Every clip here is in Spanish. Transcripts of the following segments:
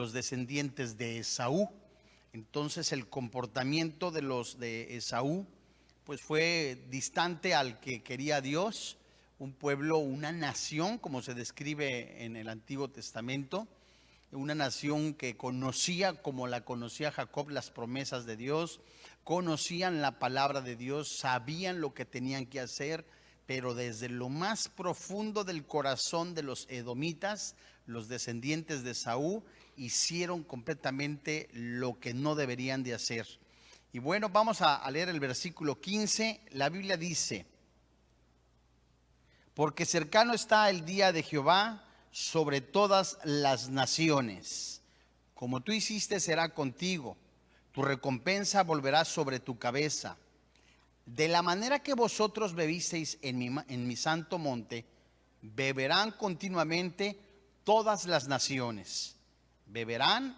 los descendientes de Esaú. Entonces el comportamiento de los de Esaú pues fue distante al que quería Dios, un pueblo, una nación, como se describe en el Antiguo Testamento, una nación que conocía, como la conocía Jacob, las promesas de Dios, conocían la palabra de Dios, sabían lo que tenían que hacer, pero desde lo más profundo del corazón de los edomitas, los descendientes de Esaú, hicieron completamente lo que no deberían de hacer. Y bueno, vamos a leer el versículo 15. La Biblia dice: porque cercano está el día de Jehová sobre todas las naciones. Como tú hiciste será contigo, tu recompensa volverá sobre tu cabeza. De la manera que vosotros bebisteis en mi santo monte, beberán continuamente todas las naciones. Beberán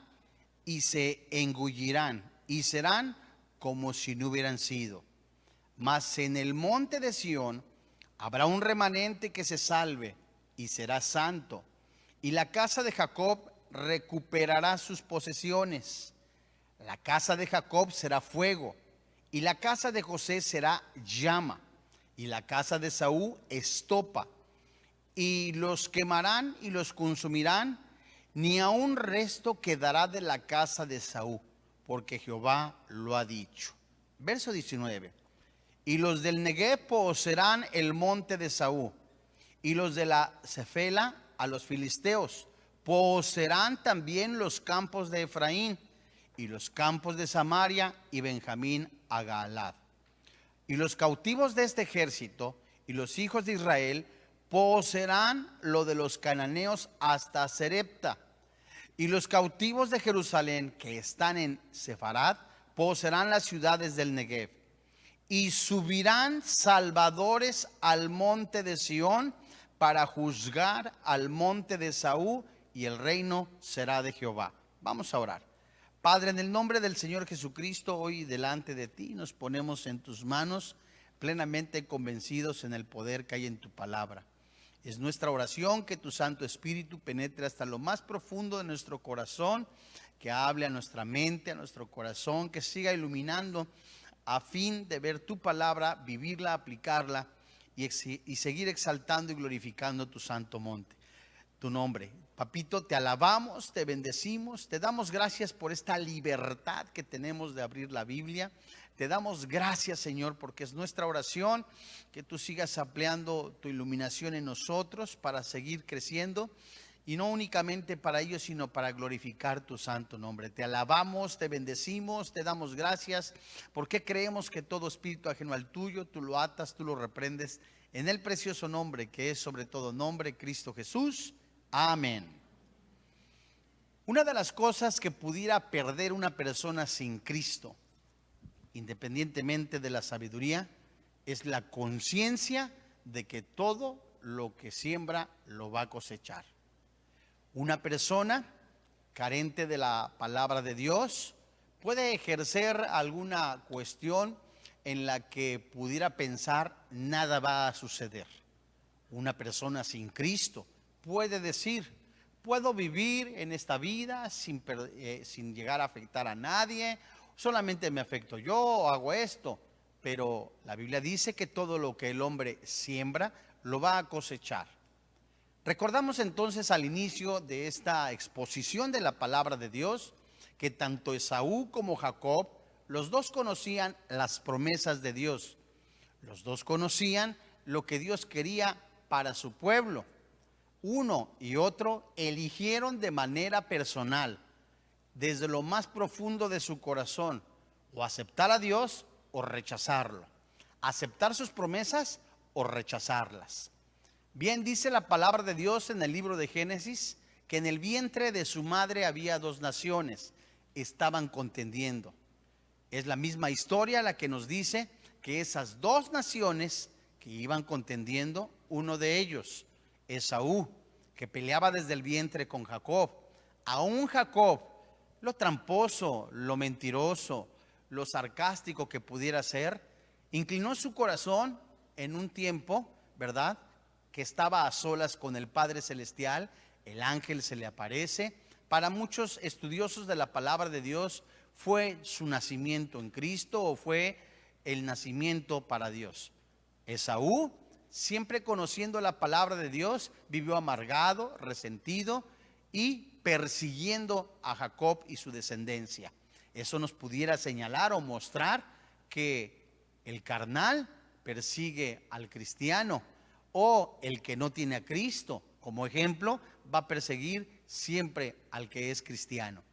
y se engullirán y serán como si no hubieran sido. Mas en el monte de Sión habrá un remanente que se salve y será santo. Y la casa de Jacob recuperará sus posesiones. La casa de Jacob será fuego, y la casa de José será llama, y la casa de Esaú estopa. Y los quemarán y los consumirán, ni aun resto quedará de la casa de Esaú, porque Jehová lo ha dicho. Verso 19. Y los del Negev poseerán el monte de Esaú, y los de la Cefela a los filisteos. Poseerán también los campos de Efraín, y los campos de Samaria y Benjamín a Galaad. Y los cautivos de este ejército y los hijos de Israel poseerán lo de los cananeos hasta Serepta. Y los cautivos de Jerusalén que están en Sefarad poseerán las ciudades del Negev. Y subirán salvadores al monte de Sión para juzgar al monte de Esaú, y el reino será de Jehová. Vamos a orar. Padre, en el nombre del Señor Jesucristo, hoy delante de ti nos ponemos en tus manos, plenamente convencidos en el poder que hay en tu palabra. Es nuestra oración que tu Santo Espíritu penetre hasta lo más profundo de nuestro corazón, que hable a nuestra mente, a nuestro corazón, que siga iluminando a fin de ver tu palabra, vivirla, aplicarla y seguir exaltando y glorificando tu santo monte, tu nombre. Papito, te alabamos, te bendecimos, te damos gracias por esta libertad que tenemos de abrir la Biblia. Te damos gracias, Señor, porque es nuestra oración que tú sigas ampliando tu iluminación en nosotros para seguir creciendo, y no únicamente para ello, sino para glorificar tu santo nombre. Te alabamos, te bendecimos, te damos gracias, porque creemos que todo espíritu ajeno al tuyo, tú lo atas, tú lo reprendes, en el precioso nombre que es sobre todo nombre, Cristo Jesús. Amén. Una de las cosas que pudiera perder una persona sin Cristo, independientemente de la sabiduría, es la conciencia de que todo lo que siembra lo va a cosechar. Una persona carente de la palabra de Dios puede ejercer alguna cuestión en la que pudiera pensar nada va a suceder. Una persona sin Cristo puede decir: puedo vivir en esta vida sin llegar a afectar a nadie, solamente me afecto yo o hago esto. Pero la Biblia dice que todo lo que el hombre siembra lo va a cosechar. Recordamos entonces al inicio de esta exposición de la palabra de Dios que tanto Esaú como Jacob, los dos conocían las promesas de Dios. Los dos conocían lo que Dios quería para su pueblo. Uno y otro eligieron de manera personal, desde lo más profundo de su corazón, o aceptar a Dios o rechazarlo, aceptar sus promesas o rechazarlas. Bien dice la palabra de Dios en el libro de Génesis que en el vientre de su madre había dos naciones, estaban contendiendo. Es la misma historia la que nos dice que esas dos naciones que iban contendiendo, uno de ellos, Esaú, que peleaba desde el vientre con Jacob. Aún Jacob, lo tramposo, lo mentiroso, lo sarcástico que pudiera ser, inclinó su corazón en un tiempo, ¿verdad?, que estaba a solas con el Padre Celestial. El ángel se le aparece para muchos estudiosos de la palabra de Dios fue su nacimiento en Cristo o fue el nacimiento para Dios. Esaú, siempre conociendo la palabra de Dios, vivió amargado, resentido y persiguiendo a Jacob y su descendencia. Eso nos pudiera señalar o mostrar que el carnal persigue al cristiano, o el que no tiene a Cristo como ejemplo va a perseguir siempre al que es cristiano.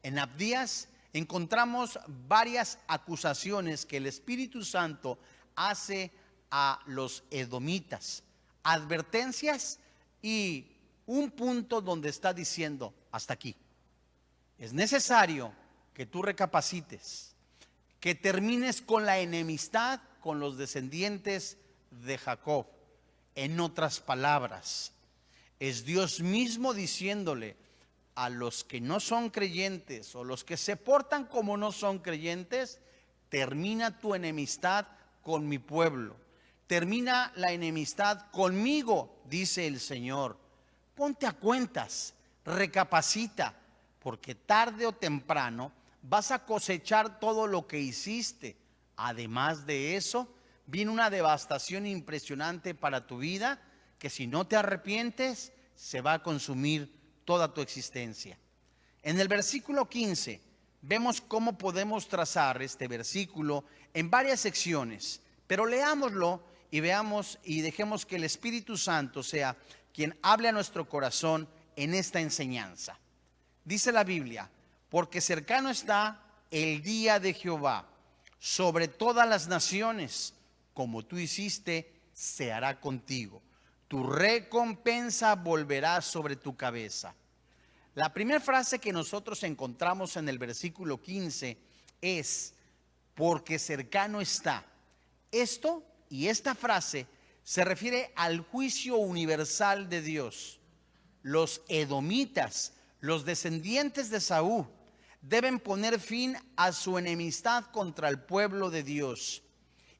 En Abdías encontramos varias acusaciones que el Espíritu Santo hace a los edomitas, advertencias y un punto donde está diciendo: hasta aquí. Es necesario que tú recapacites, que termines con la enemistad con los descendientes de Jacob. En otras palabras, es Dios mismo diciéndole a los que no son creyentes o los que se portan como no son creyentes: termina tu enemistad con mi pueblo, termina la enemistad conmigo, dice el Señor. Ponte a cuentas, recapacita, porque tarde o temprano vas a cosechar todo lo que hiciste. Además de eso, viene una devastación impresionante para tu vida, que si no te arrepientes, se va a consumir toda tu existencia. En el versículo 15, vemos cómo podemos trazar este versículo en varias secciones, pero leámoslo y veamos y dejemos que el Espíritu Santo sea quien hable a nuestro corazón en esta enseñanza. Dice la Biblia: porque cercano está el día de Jehová sobre todas las naciones, como tú hiciste, se hará contigo. Tu recompensa volverá sobre tu cabeza. La primera frase que nosotros encontramos en el versículo 15 es: porque cercano está. Esto y esta frase se refiere al juicio universal de Dios. Los edomitas, los descendientes de Saúl, deben poner fin a su enemistad contra el pueblo de Dios.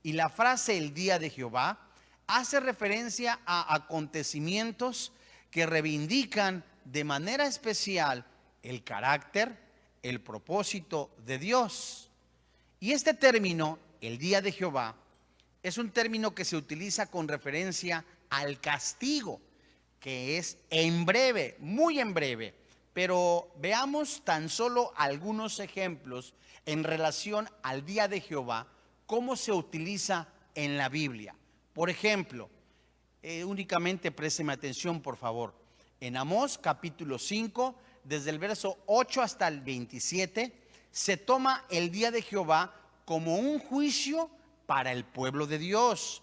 Y la frase el día de Jehová hace referencia a acontecimientos que reivindican de manera especial el carácter, el propósito de Dios. Y este término, el día de Jehová, es un término que se utiliza con referencia al castigo, que es en breve, muy en breve. Pero veamos tan solo algunos ejemplos en relación al día de Jehová, cómo se utiliza en la Biblia. Por ejemplo, únicamente présteme atención, por favor. En Amós capítulo 5, desde el verso 8 hasta el 27, se toma el día de Jehová como un juicio para el pueblo de Dios.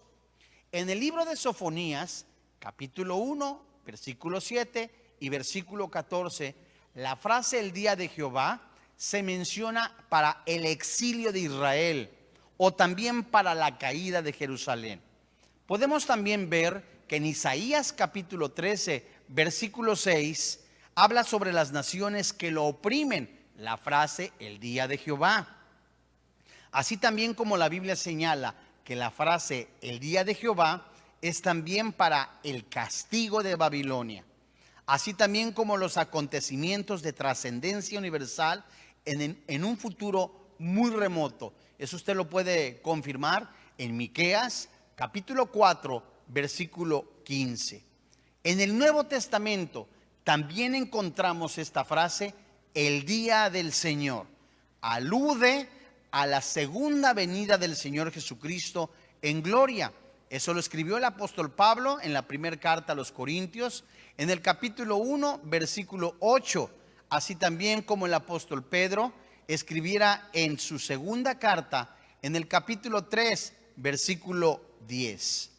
En el libro de Sofonías, capítulo 1, versículo 7 y versículo 14, la frase el día de Jehová se menciona para el exilio de Israel o también para la caída de Jerusalén. Podemos también ver que en Isaías capítulo 13, versículo 6, habla sobre las naciones que lo oprimen, la frase el día de Jehová. Así también como la Biblia señala que la frase el día de Jehová es también para el castigo de Babilonia. Así también como los acontecimientos de trascendencia universal en un futuro muy remoto. Eso usted lo puede confirmar en Miqueas capítulo 4, versículo 15. En el Nuevo Testamento también encontramos esta frase, el día del Señor. Alude a la segunda venida del Señor Jesucristo en gloria. Eso lo escribió el apóstol Pablo en la primera carta a los Corintios, en el capítulo 1, versículo 8. Así también como el apóstol Pedro escribiera en su segunda carta, en el capítulo 3, versículo 10.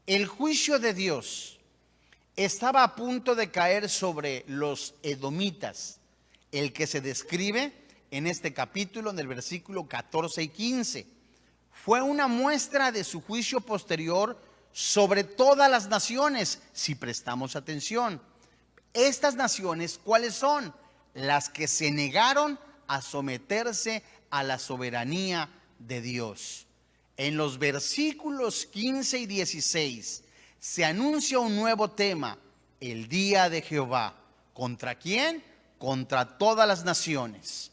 El juicio de Dios estaba a punto de caer sobre los edomitas, el que se describe en este capítulo, en el versículo 14 y 15. Fue una muestra de su juicio posterior sobre todas las naciones, si prestamos atención. Estas naciones, ¿cuáles son? Las que se negaron a someterse a la soberanía de Dios. En los versículos 15 y 16 se anuncia un nuevo tema, el día de Jehová. ¿Contra quién? contra todas las naciones.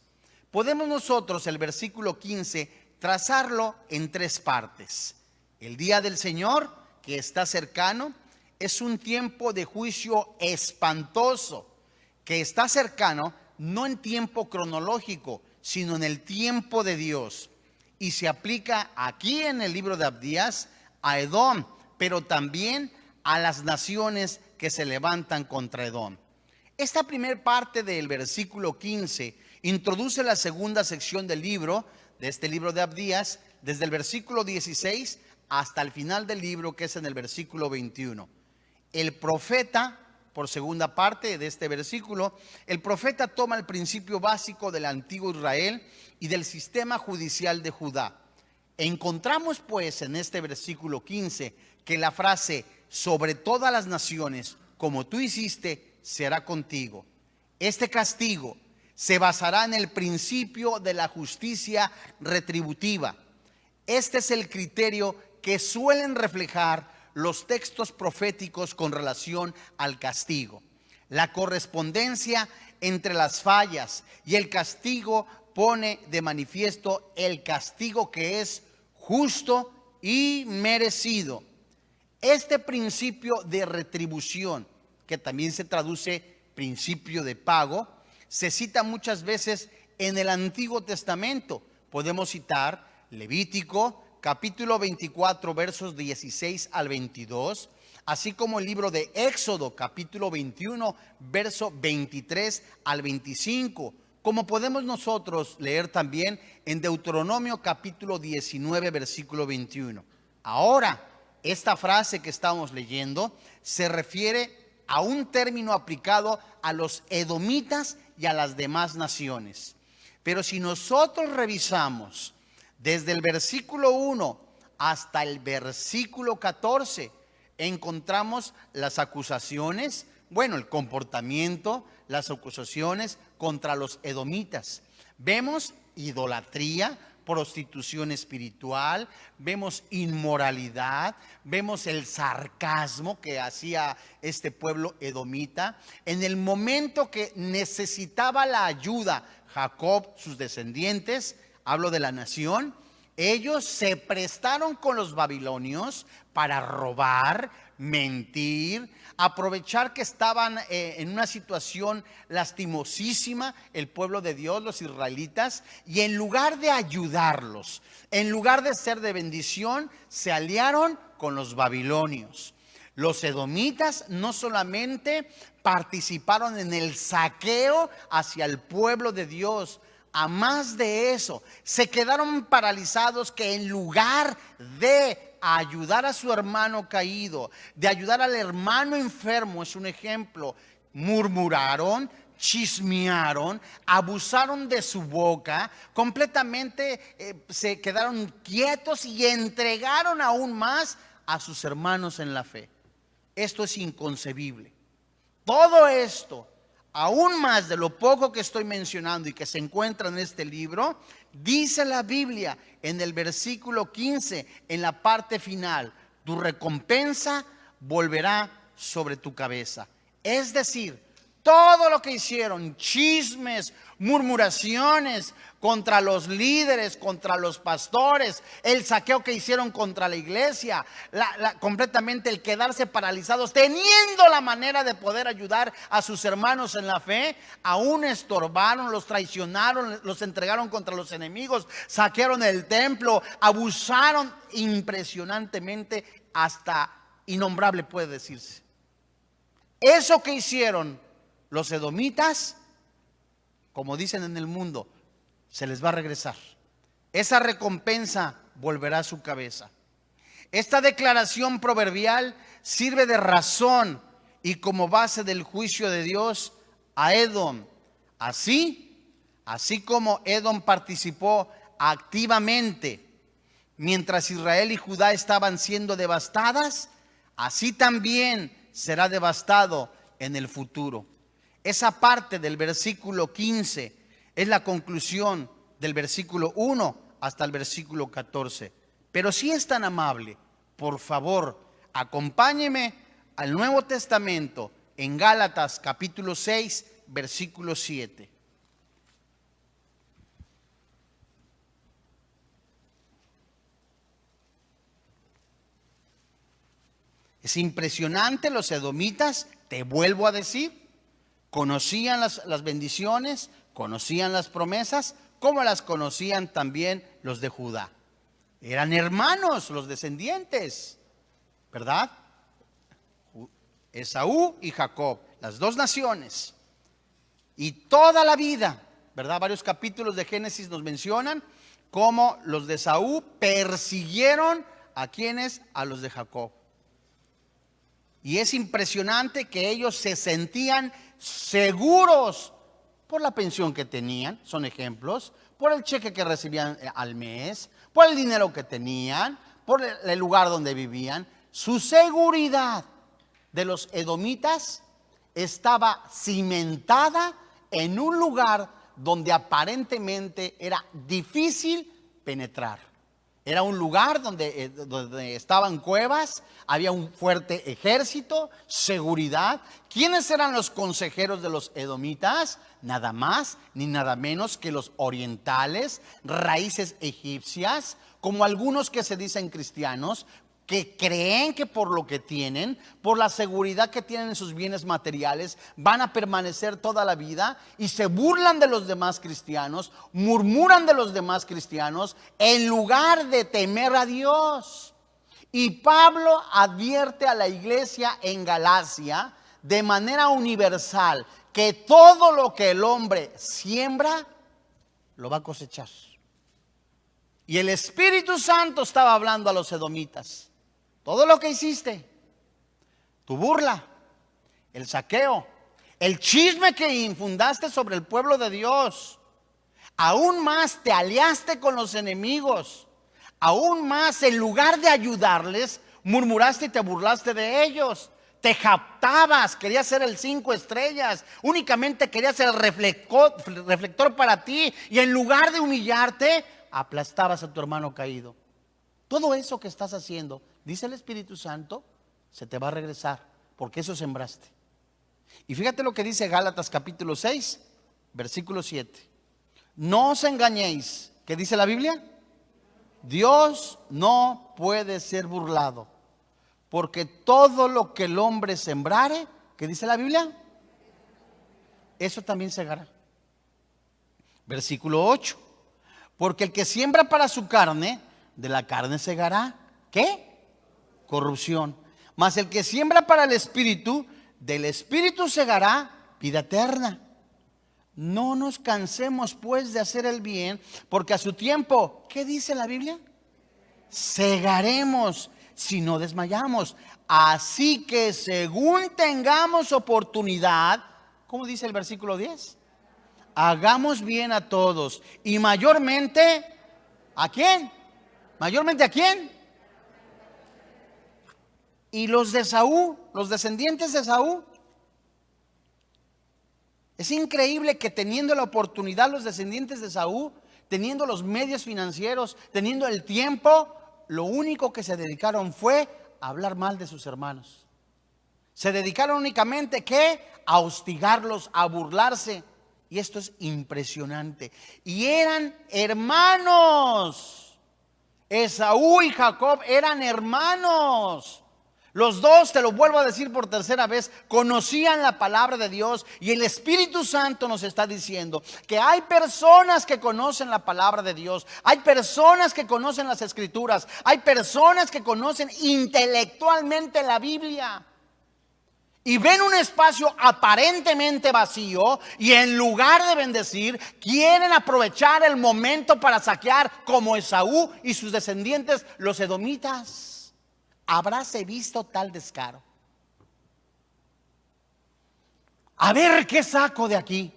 Podemos nosotros el versículo 15 trazarlo en tres partes. El día del Señor, que está cercano, es un tiempo de juicio espantoso, que está cercano no en tiempo cronológico, sino en el tiempo de Dios. Y se aplica aquí en el libro de Abdías a Edom, pero también a las naciones que se levantan contra Edom. Esta primera parte del versículo 15 introduce la segunda sección del libro, de este libro de Abdías, desde el versículo 16 hasta el final del libro, que es en el versículo 21. El profeta, por segunda parte de este versículo, el profeta toma el principio básico del antiguo Israel y del sistema judicial de Judá. Encontramos pues en este versículo 15 que la frase sobre todas las naciones, como tú hiciste, será contigo. Este castigo se basará en el principio de la justicia retributiva. Este es el criterio que suelen reflejar los textos proféticos con relación al castigo. La correspondencia entre las fallas y el castigo pone de manifiesto el castigo que es justo y merecido. Este principio de retribución, que también se traduce principio de pago, se cita muchas veces en el Antiguo Testamento. Podemos citar Levítico, capítulo 24, versos 16 al 22, así como el libro de Éxodo, capítulo 21, verso 23 al 25, como podemos nosotros leer también en Deuteronomio, capítulo 19, versículo 21. Ahora, esta frase que estamos leyendo se refiere a un término aplicado a los edomitas y a las demás naciones. Pero si nosotros revisamos desde el versículo 1 hasta el versículo 14, encontramos las acusaciones, el comportamiento, las acusaciones contra los edomitas. Vemos idolatría, prostitución espiritual, vemos inmoralidad, vemos el sarcasmo que hacía este pueblo edomita. En el momento que necesitaba la ayuda Jacob, sus descendientes, hablo de la nación, ellos se prestaron con los babilonios para robar, mentir, aprovechar que estaban en una situación lastimosísima el pueblo de Dios, los israelitas, y en lugar de ayudarlos, en lugar de ser de bendición, se aliaron con los babilonios. Los edomitas no solamente participaron en el saqueo hacia el pueblo de Dios, a más de eso, se quedaron paralizados, que en lugar de ayudar a su hermano caído, de ayudar al hermano enfermo, es un ejemplo, murmuraron, chismearon, abusaron de su boca, completamente se quedaron quietos y entregaron aún más a sus hermanos en la fe. Esto es inconcebible. Todo esto, aún más de lo poco que estoy mencionando y que se encuentra en este libro, dice la Biblia en el versículo 15, en la parte final: tu recompensa volverá sobre tu cabeza. Es decir, todo lo que hicieron, chismes, murmuraciones contra los líderes, contra los pastores, el saqueo que hicieron contra la iglesia, completamente el quedarse paralizados, teniendo la manera de poder ayudar a sus hermanos en la fe, aún estorbaron, los traicionaron, los entregaron contra los enemigos, saquearon el templo, abusaron impresionantemente, hasta innombrable puede decirse. Eso que hicieron los edomitas, como dicen en el mundo, se les va a regresar. Esa recompensa volverá a su cabeza. Esta declaración proverbial sirve de razón y como base del juicio de Dios a Edom. Así como Edom participó activamente mientras Israel y Judá estaban siendo devastadas, así también será devastado en el futuro. Esa parte del versículo 15 es la conclusión del versículo 1 hasta el versículo 14. Pero si es tan amable, por favor, acompáñeme al Nuevo Testamento en Gálatas capítulo 6, versículo 7. Es impresionante, los edomitas, te vuelvo a decir, conocían las bendiciones, conocían las promesas, como las conocían también los de Judá. Eran hermanos los descendientes, ¿verdad? Esaú y Jacob, las dos naciones. Y toda la vida, ¿verdad? Varios capítulos de Génesis nos mencionan cómo los de Esaú persiguieron a quienes, a los de Jacob. Y es impresionante que ellos se sentían seguros por la pensión que tenían, son ejemplos, por el cheque que recibían al mes, por el dinero que tenían, por el lugar donde vivían. Su seguridad de los edomitas estaba cimentada en un lugar donde aparentemente era difícil penetrar. Era un lugar donde estaban cuevas, había un fuerte ejército, seguridad. ¿Quiénes eran los consejeros de los edomitas? Nada más ni nada menos que los orientales, raíces egipcias, como algunos que se dicen cristianos, que creen que por lo que tienen, por la seguridad que tienen en sus bienes materiales, van a permanecer toda la vida, y se burlan de los demás cristianos, murmuran de los demás cristianos, en lugar de temer a Dios. Y Pablo advierte a la iglesia en Galacia de manera universal que todo lo que el hombre siembra, lo va a cosechar. Y el Espíritu Santo estaba hablando a los edomitas. Todo lo que hiciste, tu burla, el saqueo, el chisme que infundaste sobre el pueblo de Dios, aún más te aliaste con los enemigos, aún más en lugar de ayudarles, murmuraste y te burlaste de ellos. Te jactabas, querías ser el 5 estrellas, únicamente querías ser el reflector para ti, y en lugar de humillarte, aplastabas a tu hermano caído. Todo eso que estás haciendo, dice el Espíritu Santo, se te va a regresar, porque eso sembraste. Y fíjate lo que dice Gálatas capítulo 6, versículo 7. No os engañéis, ¿qué dice la Biblia? Dios no puede ser burlado, porque todo lo que el hombre sembrare, ¿qué dice la Biblia? Eso también segará. Versículo 8. Porque el que siembra para su carne, de la carne segará, ¿qué? Corrupción. Mas el que siembra para el Espíritu, del Espíritu segará vida eterna. No nos cansemos pues de hacer el bien, porque a su tiempo, ¿qué dice la Biblia? Segaremos si no desmayamos. Así que según tengamos oportunidad, ¿cómo dice el versículo 10? Hagamos bien a todos, y mayormente, ¿a quién? ¿Mayormente a quién? Y los de Esaú, los descendientes de Esaú. Es increíble que teniendo la oportunidad los descendientes de Esaú, teniendo los medios financieros, teniendo el tiempo, lo único que se dedicaron fue a hablar mal de sus hermanos. Se dedicaron únicamente, ¿qué? A hostigarlos, a burlarse. Y esto es impresionante. Y eran hermanos. Esaú y Jacob eran hermanos. Los dos, te lo vuelvo a decir por tercera vez, conocían la palabra de Dios, y el Espíritu Santo nos está diciendo que hay personas que conocen la palabra de Dios, hay personas que conocen las Escrituras, hay personas que conocen intelectualmente la Biblia, y ven un espacio aparentemente vacío, y en lugar de bendecir, quieren aprovechar el momento para saquear, como Esaú y sus descendientes, los edomitas. ¿Habráse visto tal descaro? A ver qué saco de aquí,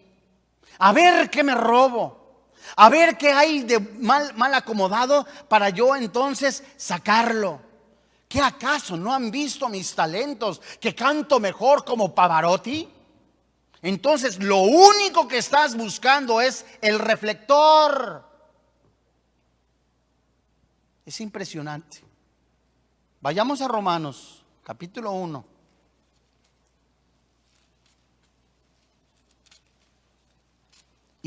a ver qué me robo, a ver qué hay de mal acomodado para yo entonces sacarlo. ¿Qué acaso no han visto mis talentos, que canto mejor como Pavarotti? Entonces lo único que estás buscando es el reflector. Es impresionante. Vayamos a Romanos, capítulo 1.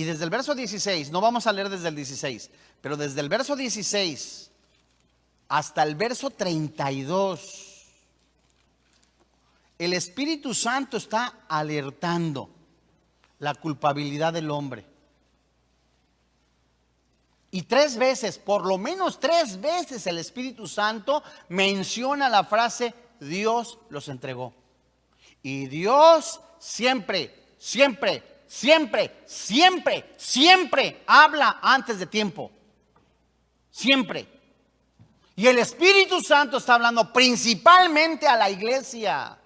Y desde el verso 16, no vamos a leer desde el 16, pero desde el verso 16 hasta el verso 32, el Espíritu Santo está alertando la culpabilidad del hombre. Y 3 veces, por lo menos 3 veces, el Espíritu Santo menciona la frase: Dios los entregó. Y Dios siempre, siempre, siempre, siempre, siempre habla antes de tiempo. Siempre. Y el Espíritu Santo está hablando principalmente a la iglesia.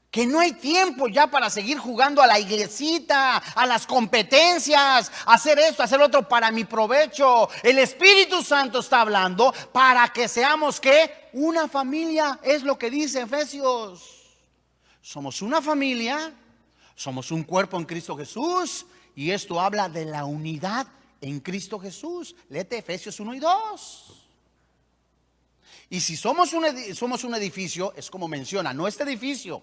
Que no hay tiempo ya para seguir jugando a la iglesita, a las competencias, a hacer esto, a hacer lo otro para mi provecho. El Espíritu Santo está hablando para que seamos, ¿qué? Una familia, es lo que dice Efesios. Somos una familia, somos un cuerpo en Cristo Jesús, y esto habla de la unidad en Cristo Jesús. Léete Efesios 1 y 2. Y si somos un edificio, es como menciona, no este edificio,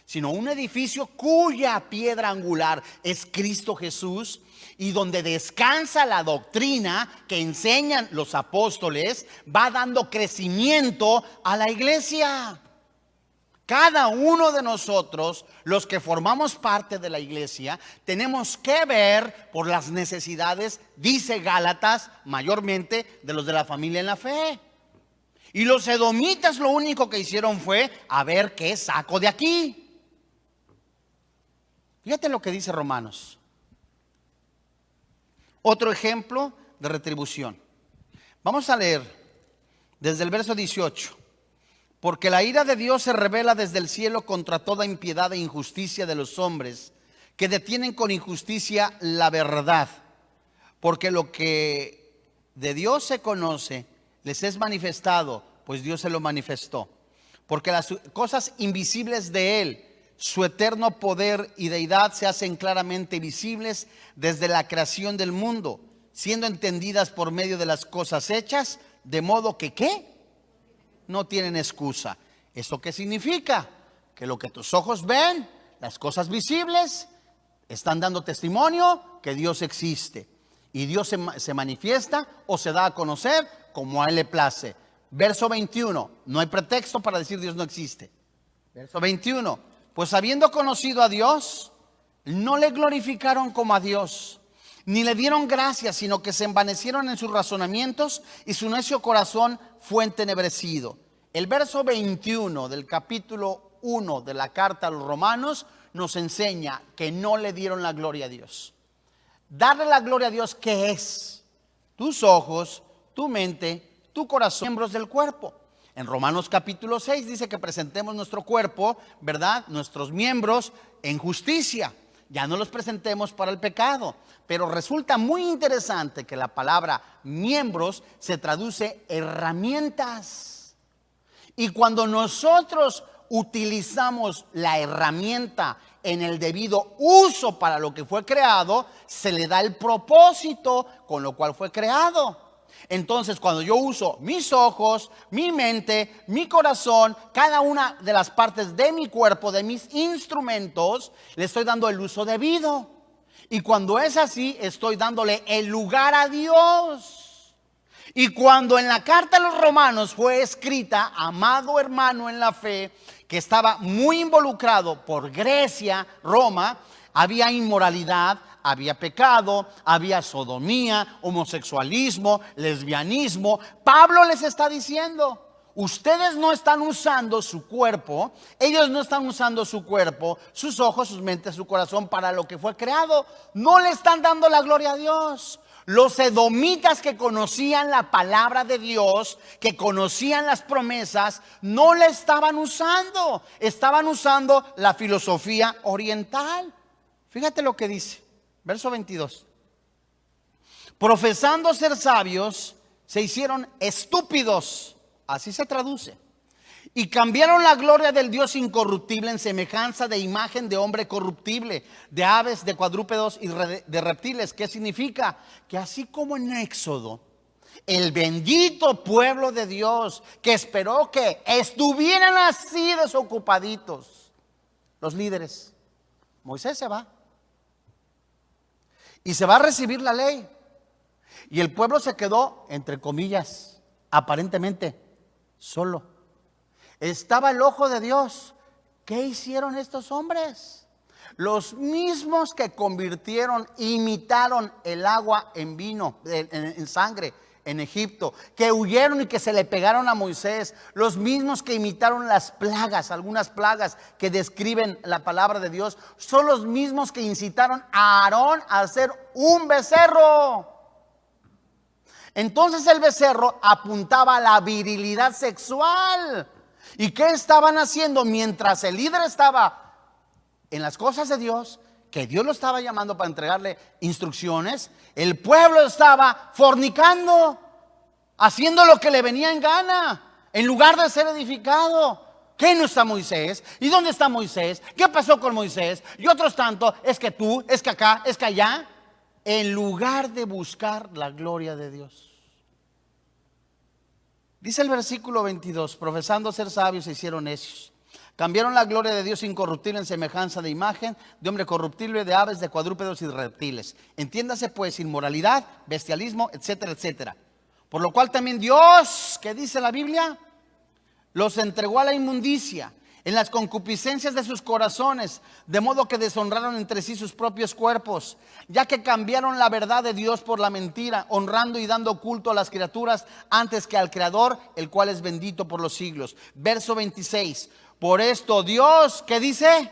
sino un edificio cuya piedra angular es Cristo Jesús, y donde descansa la doctrina que enseñan los apóstoles, va dando crecimiento a la iglesia. Cada uno de nosotros, los que formamos parte de la iglesia, tenemos que ver por las necesidades, dice Gálatas, mayormente de los de la familia en la fe. Y los edomitas lo único que hicieron fue: a ver qué saco de aquí. Fíjate lo que dice Romanos. Otro ejemplo de retribución. Vamos a leer desde el verso 18. Porque la ira de Dios se revela desde el cielo contra toda impiedad e injusticia de los hombres, que detienen con injusticia la verdad. Porque lo que de Dios se conoce les es manifestado, pues Dios se lo manifestó. Porque las cosas invisibles de Él, su eterno poder y deidad, se hacen claramente visibles desde la creación del mundo, siendo entendidas por medio de las cosas hechas, de modo que ¿qué? No tienen excusa. ¿Esto qué significa? Que lo que tus ojos ven, las cosas visibles, están dando testimonio que Dios existe. Y Dios se manifiesta o se da a conocer como a Él le place. Verso 21, no hay pretexto para decir Dios no existe. Verso 21, pues habiendo conocido a Dios, no le glorificaron como a Dios, ni le dieron gracias, sino que se envanecieron en sus razonamientos, y su necio corazón fue entenebrecido. El verso 21 del capítulo 1 de la carta a los Romanos nos enseña que no le dieron la gloria a Dios. Darle la gloria a Dios, ¿qué es? Tus ojos, tu mente, tu corazón, miembros del cuerpo. En Romanos capítulo 6 dice que presentemos nuestro cuerpo, ¿verdad? Nuestros miembros en justicia. Ya no los presentemos para el pecado. Pero resulta muy interesante que la palabra miembros se traduce herramientas. Y cuando nosotros utilizamos la herramienta en el debido uso para lo que fue creado, se le da el propósito con lo cual fue creado. Entonces, cuando yo uso mis ojos, mi mente, mi corazón, cada una de las partes de mi cuerpo, de mis instrumentos, le estoy dando el uso debido. Y cuando es así, estoy dándole el lugar a Dios. Y cuando en la carta a los Romanos fue escrita, amado hermano en la fe, que estaba muy involucrado por Grecia, Roma, había inmoralidad, había pecado, había sodomía, homosexualismo, lesbianismo. Pablo les está diciendo: ustedes no están usando su cuerpo, ellos no están usando su cuerpo, sus ojos, sus mentes, su corazón para lo que fue creado. No le están dando la gloria a Dios. Los edomitas, que conocían la palabra de Dios, que conocían las promesas, no le estaban usando. Estaban usando la filosofía oriental. Fíjate lo que dice, verso 22. Profesando ser sabios, se hicieron estúpidos. Así se traduce. Y cambiaron la gloria del Dios incorruptible en semejanza de imagen de hombre corruptible, de aves, de cuadrúpedos y de reptiles. ¿Qué significa? Que así como en Éxodo, el bendito pueblo de Dios, que esperó que estuvieran así desocupaditos los líderes, Moisés se va. y se va a recibir la ley. Y el pueblo se quedó, entre comillas, aparentemente solo. Estaba el ojo de Dios. ¿Qué hicieron estos hombres? Los mismos que convirtieron, imitaron el agua en vino, en sangre en Egipto, que huyeron y que se le pegaron a Moisés, los mismos que imitaron las plagas, algunas plagas que describen la palabra de Dios, son los mismos que incitaron a Aarón a hacer un becerro. Entonces el becerro apuntaba a la virilidad sexual. ¿Y qué estaban haciendo mientras el líder estaba en las cosas de Dios, que Dios lo estaba llamando para entregarle instrucciones? El pueblo estaba fornicando, haciendo lo que le venía en gana, en lugar de ser edificado. ¿Qué no está Moisés? ¿Y dónde está Moisés? ¿Qué pasó con Moisés? Y otros tanto, es que tú, es que acá, es que allá, en lugar de buscar la gloria de Dios. Dice el versículo 22, profesando ser sabios se hicieron necios. Cambiaron la gloria de Dios incorruptible en semejanza de imagen, de hombre corruptible, de aves, de cuadrúpedos y de reptiles. Entiéndase pues inmoralidad, bestialismo, etcétera, etcétera. Por lo cual también Dios, ¿qué dice la Biblia? Los entregó a la inmundicia en las concupiscencias de sus corazones, de modo que deshonraron entre sí sus propios cuerpos, ya que cambiaron la verdad de Dios por la mentira, honrando y dando culto a las criaturas antes que al Creador, el cual es bendito por los siglos. Verso 26. Por esto Dios, ¿qué dice?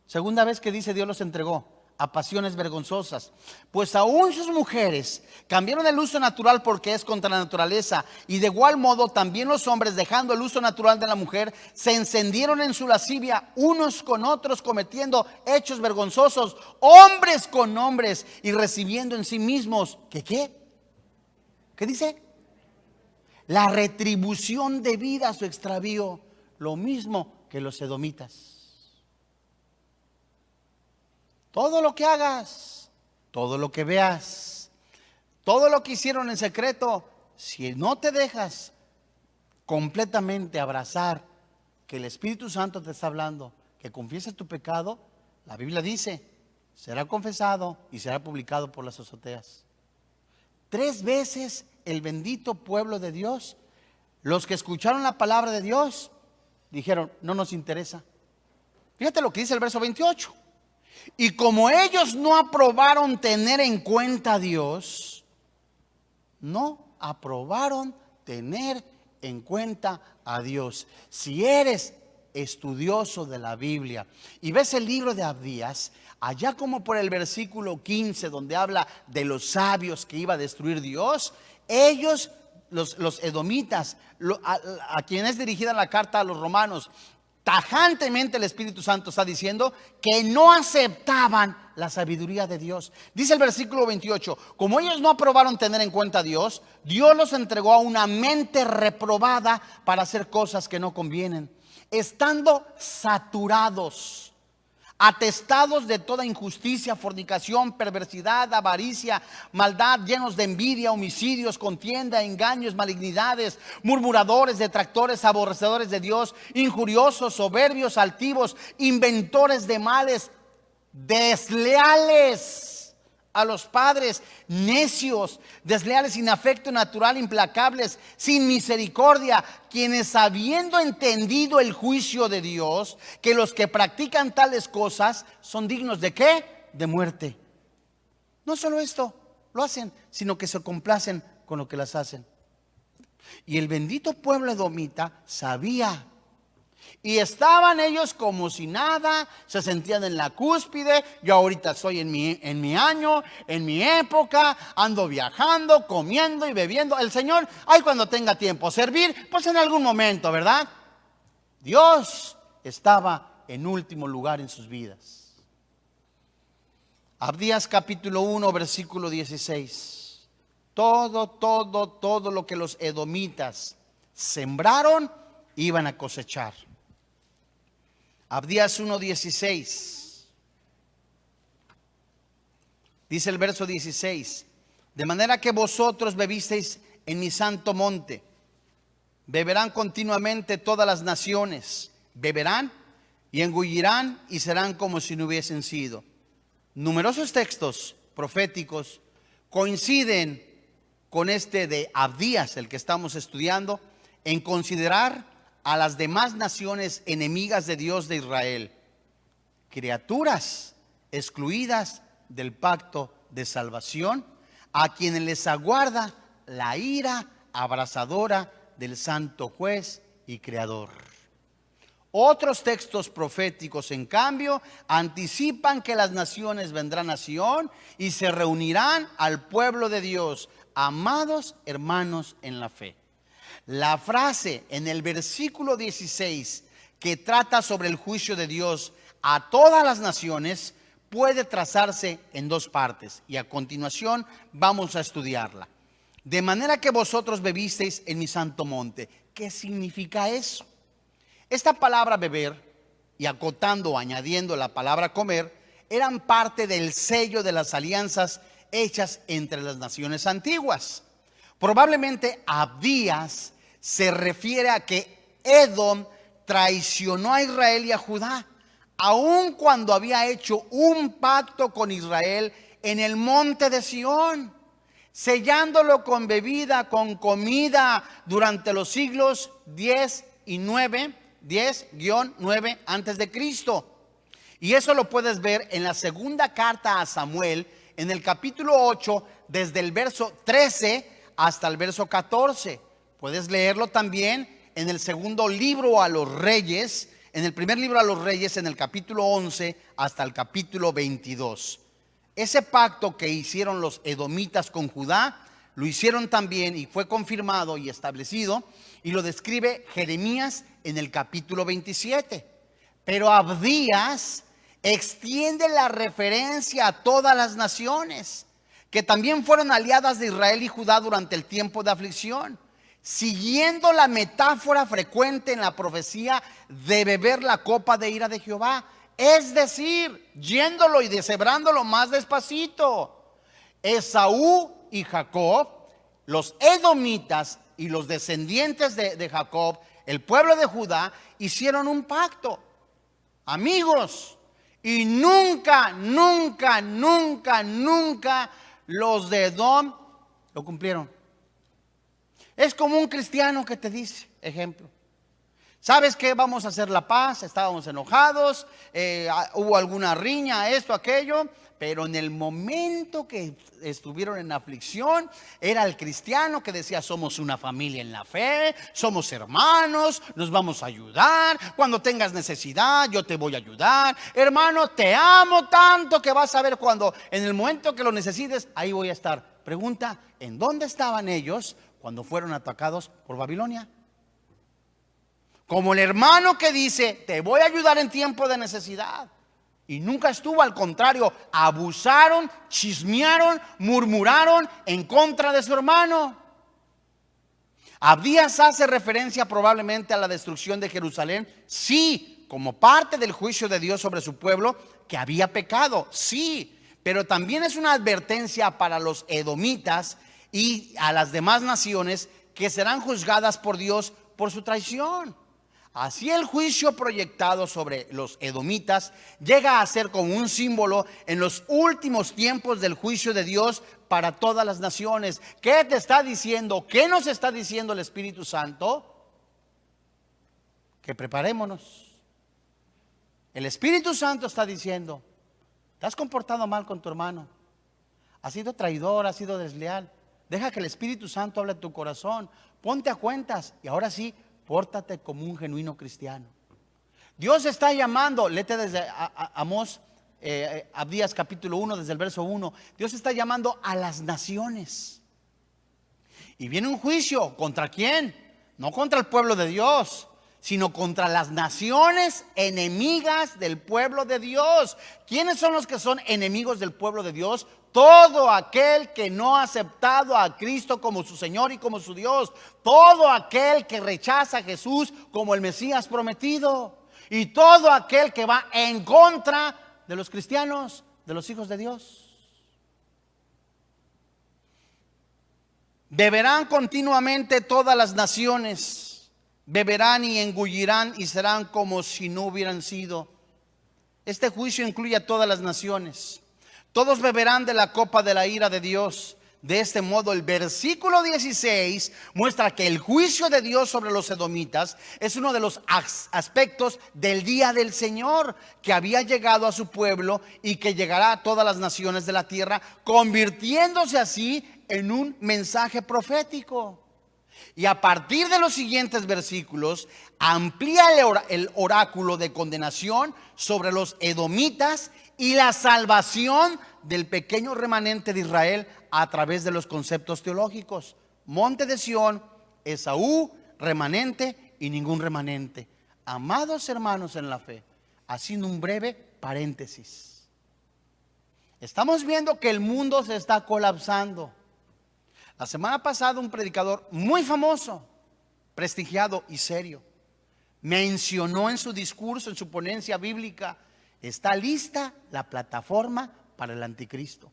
Segunda vez que dice Dios los entregó a pasiones vergonzosas, pues aún sus mujeres cambiaron el uso natural porque es contra la naturaleza, y de igual modo también los hombres, dejando el uso natural de la mujer, se encendieron en su lascivia unos con otros, cometiendo hechos vergonzosos, hombres con hombres, y recibiendo en sí mismos, ¿qué dice? La retribución debida a su extravío, lo mismo que los edomitas. Todo lo que hagas, todo lo que veas, todo lo que hicieron en secreto, si no te dejas completamente abrazar que el Espíritu Santo te está hablando, que confieses tu pecado, la Biblia dice, será confesado y será publicado por las azoteas. 3 veces el bendito pueblo de Dios, los que escucharon la palabra de Dios, dijeron, no nos interesa. Fíjate lo que dice el verso 28. Y como ellos no aprobaron tener en cuenta a Dios, no aprobaron tener en cuenta a Dios. Si eres estudioso de la Biblia y ves el libro de Abdías, allá como por el versículo 15, donde habla de los sabios que iba a destruir Dios, ellos, los edomitas, a quienes es dirigida la carta a los romanos, tajantemente el Espíritu Santo está diciendo que no aceptaban la sabiduría de Dios. Dice el versículo 28, como ellos no aprobaron tener en cuenta a Dios, Dios los entregó a una mente reprobada para hacer cosas que no convienen, estando saturados, atestados de toda injusticia, fornicación, perversidad, avaricia, maldad, llenos de envidia, homicidios, contienda, engaños, malignidades, murmuradores, detractores, aborrecedores de Dios, injuriosos, soberbios, altivos, inventores de males, desleales a los padres, necios, desleales, sin afecto natural, implacables, sin misericordia, quienes habiendo entendido el juicio de Dios, que los que practican tales cosas son dignos de ¿qué? De muerte. No solo esto lo hacen, sino que se complacen con lo que las hacen. Y el bendito pueblo edomita sabía. Y estaban ellos como si nada, se sentían en la cúspide. Yo ahorita estoy en mi año, en mi época, ando viajando, comiendo y bebiendo. El Señor, ay, cuando tenga tiempo, servir, pues en algún momento, ¿verdad? Dios estaba en último lugar en sus vidas. Abdías capítulo 1, versículo 16. Todo lo que los edomitas sembraron, iban a cosechar. Abdías 1:16. Dice el verso 16: de manera que vosotros bebisteis en mi santo monte, beberán continuamente todas las naciones, beberán y engullirán y serán como si no hubiesen sido. Numerosos textos proféticos coinciden con este de Abdías, el que estamos estudiando, en considerar a las demás naciones enemigas de Dios de Israel, criaturas excluidas del pacto de salvación, a quienes les aguarda la ira abrasadora del santo juez y creador. Otros textos proféticos, en cambio, anticipan que las naciones vendrán a Sión y se reunirán al pueblo de Dios, amados hermanos en la fe. La frase en el versículo 16 que trata sobre el juicio de Dios a todas las naciones puede trazarse en dos partes y a continuación vamos a estudiarla. De manera que vosotros bebisteis en mi santo monte. ¿Qué significa eso? Esta palabra beber, y acotando o añadiendo la palabra comer, eran parte del sello de las alianzas hechas entre las naciones antiguas. Probablemente Abdías se refiere a que Edom traicionó a Israel y a Judá, aun cuando había hecho un pacto con Israel en el monte de Sión, sellándolo con bebida, con comida durante los siglos 10-9 antes de Cristo. Y eso lo puedes ver en la segunda carta a Samuel, en el capítulo 8, desde el verso 13 hasta el verso 14. Puedes leerlo también en el segundo libro a los reyes, en el primer libro a los reyes, en el capítulo 11 hasta el capítulo 22. Ese pacto que hicieron los edomitas con Judá, lo hicieron también y fue confirmado y establecido, y lo describe Jeremías en el capítulo 27. Pero Abdías extiende la referencia a todas las naciones que también fueron aliadas de Israel y Judá durante el tiempo de aflicción, siguiendo la metáfora frecuente en la profecía de beber la copa de ira de Jehová, es decir, yéndolo y deshebrándolo más despacito. Esaú y Jacob, los edomitas y los descendientes de Jacob, el pueblo de Judá, hicieron un pacto, amigos, y nunca los de Edom lo cumplieron. Es como un cristiano que te dice, ejemplo, ¿sabes qué? Vamos a hacer la paz, estábamos enojados, hubo alguna riña, esto, aquello, pero en el momento que estuvieron en aflicción, era el cristiano que decía: somos una familia en la fe, somos hermanos, nos vamos a ayudar, cuando tengas necesidad yo te voy a ayudar, hermano, te amo tanto que vas a ver cuando en el momento que lo necesites, ahí voy a estar. Pregunta: ¿en dónde estaban ellos cuando fueron atacados por Babilonia? Como el hermano que dice: te voy a ayudar en tiempo de necesidad. Y nunca estuvo, al contrario, abusaron, chismearon, murmuraron en contra de su hermano. Abdías hace referencia probablemente a la destrucción de Jerusalén, sí, como parte del juicio de Dios sobre su pueblo que había pecado, sí, pero también es una advertencia para los edomitas y a las demás naciones que serán juzgadas por Dios por su traición. Así el juicio proyectado sobre los edomitas llega a ser como un símbolo en los últimos tiempos del juicio de Dios para todas las naciones. ¿Qué te está diciendo? ¿Qué nos está diciendo el Espíritu Santo? Que preparémonos. El Espíritu Santo está diciendo: te has comportado mal con tu hermano, has sido traidor, has sido desleal. Deja que el Espíritu Santo hable a tu corazón, ponte a cuentas y ahora sí, pórtate como un genuino cristiano. Dios está llamando, léete desde Amós, Abdías capítulo 1, desde el verso 1. Dios está llamando a las naciones. Y viene un juicio, ¿contra quién? No contra el pueblo de Dios, sino contra las naciones enemigas del pueblo de Dios. ¿Quiénes son los que son enemigos del pueblo de Dios? Todo aquel que no ha aceptado a Cristo como su Señor y como su Dios. Todo aquel que rechaza a Jesús como el Mesías prometido. Y todo aquel que va en contra de los cristianos, de los hijos de Dios. Beberán continuamente todas las naciones. Beberán y engullirán y serán como si no hubieran sido. Este juicio incluye a todas las naciones. Todos beberán de la copa de la ira de Dios. De este modo, el versículo 16 muestra que el juicio de Dios sobre los edomitas es uno de los aspectos del día del Señor, que había llegado a su pueblo y que llegará a todas las naciones de la tierra, convirtiéndose así en un mensaje profético. Y a partir de los siguientes versículos amplía el oráculo de condenación sobre los edomitas y la salvación del pequeño remanente de Israel a través de los conceptos teológicos: monte de Sión, Esaú, remanente y ningún remanente. Amados hermanos en la fe, haciendo un breve paréntesis, estamos viendo que el mundo se está colapsando. La semana pasada un predicador muy famoso, prestigiado y serio, mencionó en su discurso, en su ponencia bíblica: está lista la plataforma para el anticristo.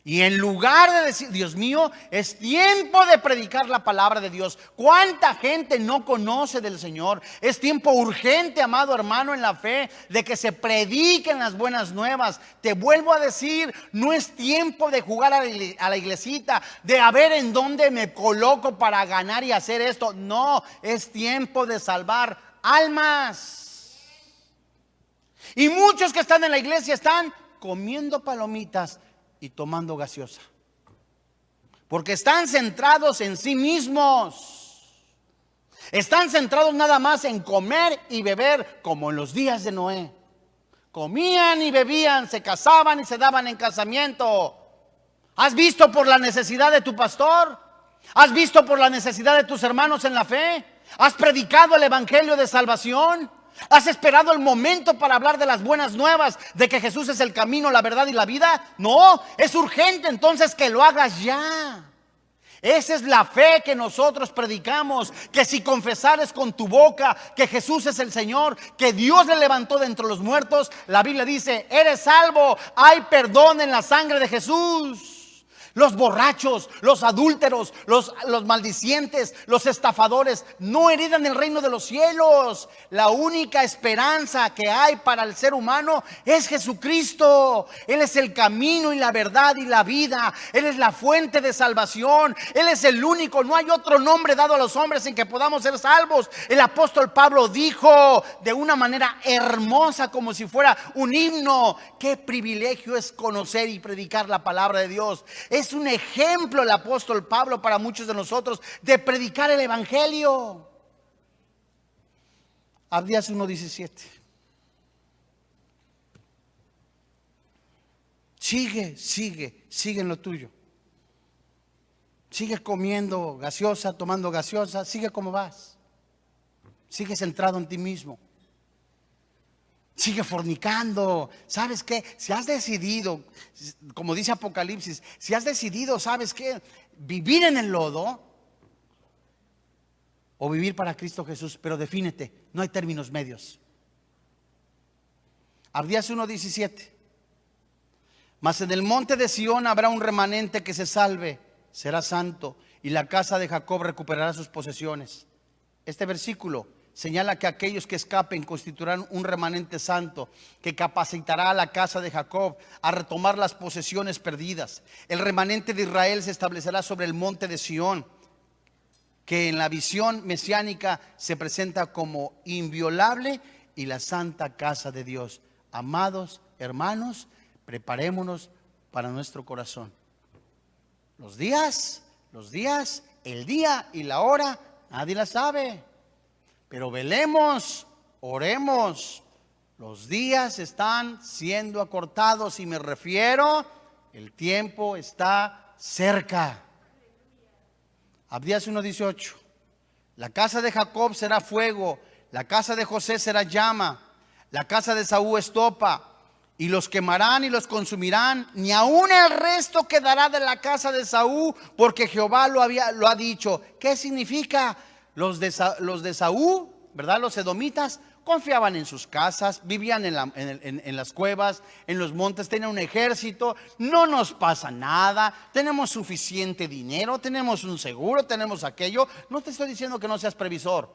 Y en lugar de decir, Dios mío, es tiempo de predicar la palabra de Dios. ¿Cuánta gente no conoce del Señor? Es tiempo urgente, amado hermano en la fe, de que se prediquen las buenas nuevas. Te vuelvo a decir, no es tiempo de jugar a la iglesita, de a ver en dónde me coloco para ganar y hacer esto. No, es tiempo de salvar almas. Y muchos que están en la iglesia están comiendo palomitas y tomando gaseosa, porque están centrados en sí mismos. Están centrados nada más en comer y beber, como en los días de Noé. Comían y bebían, se casaban y se daban en casamiento. ¿Has visto por la necesidad de tu pastor? ¿Has visto por la necesidad de tus hermanos en la fe? ¿Has predicado el evangelio de salvación? ¿Has esperado el momento para hablar de las buenas nuevas, de que Jesús es el camino, la verdad y la vida? No, es urgente entonces que lo hagas ya. Esa es la fe que nosotros predicamos, que si confesares con tu boca que Jesús es el Señor, que Dios le levantó de entre los muertos, la Biblia dice, eres salvo, hay perdón en la sangre de Jesús. Los borrachos, los adúlteros, los maldicientes, los estafadores no heredan el reino de los cielos. La única esperanza que hay para el ser humano es Jesucristo. Él es el camino y la verdad y la vida. Él es la fuente de salvación. Él es el único. No hay otro nombre dado a los hombres en que podamos ser salvos. El apóstol Pablo dijo de una manera hermosa, como si fuera un himno: qué privilegio es conocer y predicar la palabra de Dios. Es un ejemplo el apóstol Pablo para muchos de nosotros de predicar el evangelio. Abdías 1:17. Sigue en lo tuyo. Sigue comiendo gaseosa, tomando gaseosa. Sigue como vas. Sigue centrado en ti mismo. Sigue fornicando. ¿Sabes qué? Si has decidido, como dice Apocalipsis, si has decidido, ¿sabes qué? Vivir en el lodo o vivir para Cristo Jesús, pero defínete, no hay términos medios. Abdías 1:17. Mas en el monte de Sión habrá un remanente que se salve, será santo, y la casa de Jacob recuperará sus posesiones. Este versículo señala que aquellos que escapen constituirán un remanente santo que capacitará a la casa de Jacob a retomar las posesiones perdidas. El remanente de Israel se establecerá sobre el monte de Sión, que en la visión mesiánica se presenta como inviolable y la santa casa de Dios. Amados hermanos, preparémonos para nuestro corazón. Los días, el día y la hora, nadie la sabe. Pero velemos, oremos. Los días están siendo acortados y me refiero, el tiempo está cerca. Abdías 1:18. La casa de Jacob será fuego, la casa de José será llama, la casa de Esaú estopa, y los quemarán y los consumirán, ni aun el resto quedará de la casa de Esaú, porque Jehová lo ha dicho. ¿Qué significa? Los de Esaú, ¿verdad? Los edomitas confiaban en sus casas, vivían en las cuevas, en los montes, tenían un ejército. No nos pasa nada, tenemos suficiente dinero, tenemos un seguro, tenemos aquello. No te estoy diciendo que no seas previsor.